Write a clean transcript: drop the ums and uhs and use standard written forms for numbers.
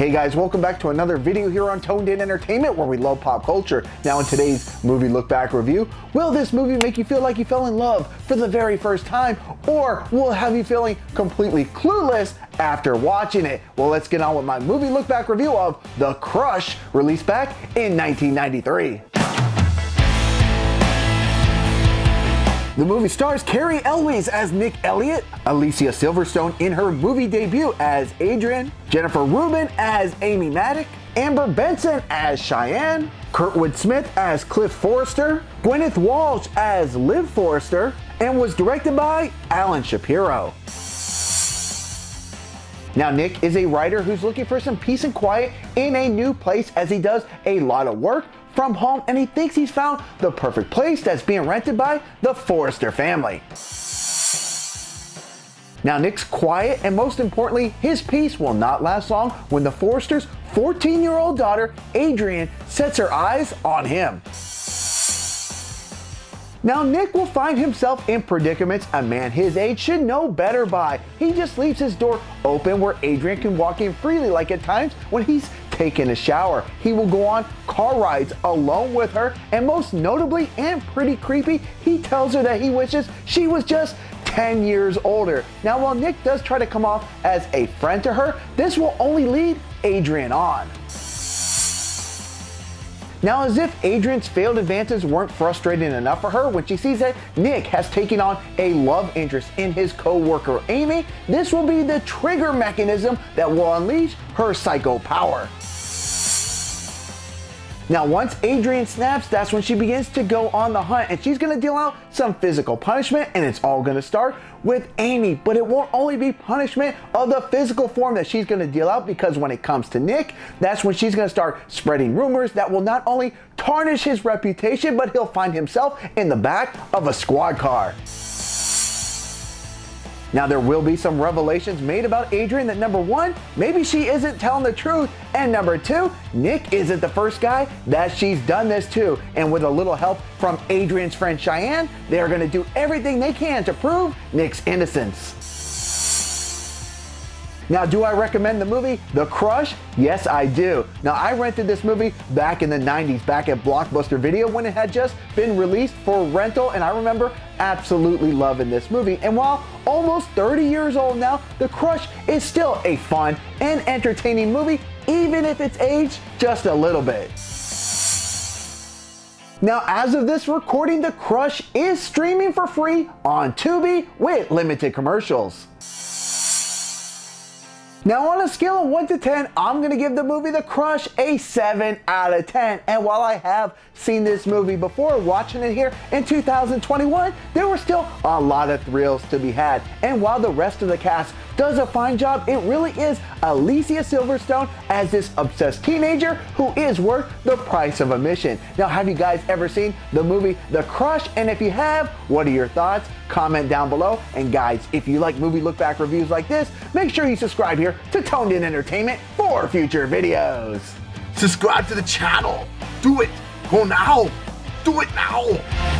Hey guys, welcome back to another video here on Toned In Entertainment, where we love pop culture. Now in today's movie look back review, will this movie make you feel like you fell in love for the very first time, or will it have you feeling completely clueless after watching it? Well, let's get on with my movie look back review of The Crush, released back in 1993. The movie stars Cary Elwes as Nick Eliot, Alicia Silverstone in her movie debut as Adrian, Jennifer Rubin as Amy Maddik, Amber Benson as Cheyenne, Kurtwood Smith as Cliff Forrester, Gwyneth Walsh as Liv Forrester, and was directed by Alan Shapiro. Now, Nick is a writer who's looking for some peace and quiet in a new place, as he does a lot of work from home, and he thinks he's found the perfect place that's being rented by the Forrester family. Now, Nick's quiet, and most importantly, his peace will not last long when the Forresters' 14-year-old daughter, Adrian, sets her eyes on him. Now, Nick will find himself in predicaments a man his age should know better by. He just leaves his door open where Adrian can walk in freely, like at times when he's taking a shower. He will go on car rides alone with her, and most notably and pretty creepy, he tells her that he wishes she was just 10 years older. Now, while Nick does try to come off as a friend to her, this will only lead Adrian on. Now, as if Adrian's failed advances weren't frustrating enough for her, when she sees that Nick has taken on a love interest in his co-worker Amy, this will be the trigger mechanism that will unleash her psycho power. Now, once Adrian snaps, that's when she begins to go on the hunt, and she's gonna deal out some physical punishment, and it's all gonna start with Amy. But it won't only be punishment of the physical form that she's gonna deal out, because when it comes to Nick, that's when she's gonna start spreading rumors that will not only tarnish his reputation, but he'll find himself in the back of a squad car. Now, there will be some revelations made about Adrian that, number one, maybe she isn't telling the truth, and number two, Nick isn't the first guy that she's done this to. And with a little help from Adrian's friend Cheyenne, they are going to do everything they can to prove Nick's innocence. Now, do I recommend the movie The Crush? Yes, I do. Now, I rented this movie back in the 90s, back at Blockbuster Video, when it had just been released for rental, and I remember absolutely loving this movie. And while almost 30 years old now, The Crush is still a fun and entertaining movie, even if it's aged just a little bit. Now, as of this recording, The Crush is streaming for free on Tubi with limited commercials. Now, on a scale of 1 to 10, I'm going to give the movie The Crush a 7 out of 10. And while I have seen this movie before, watching it here in 2021, there were still a lot of thrills to be had. And while the rest of the cast does a fine job, it really is Alicia Silverstone as this obsessed teenager who is worth the price of admission. Now, have you guys ever seen the movie The Crush? And if you have, what are your thoughts? Comment down below. And guys, if you like movie look back reviews like this, make sure you subscribe here to Toned In Entertainment for future videos. Subscribe to the channel. Do it. Go now. Do it now.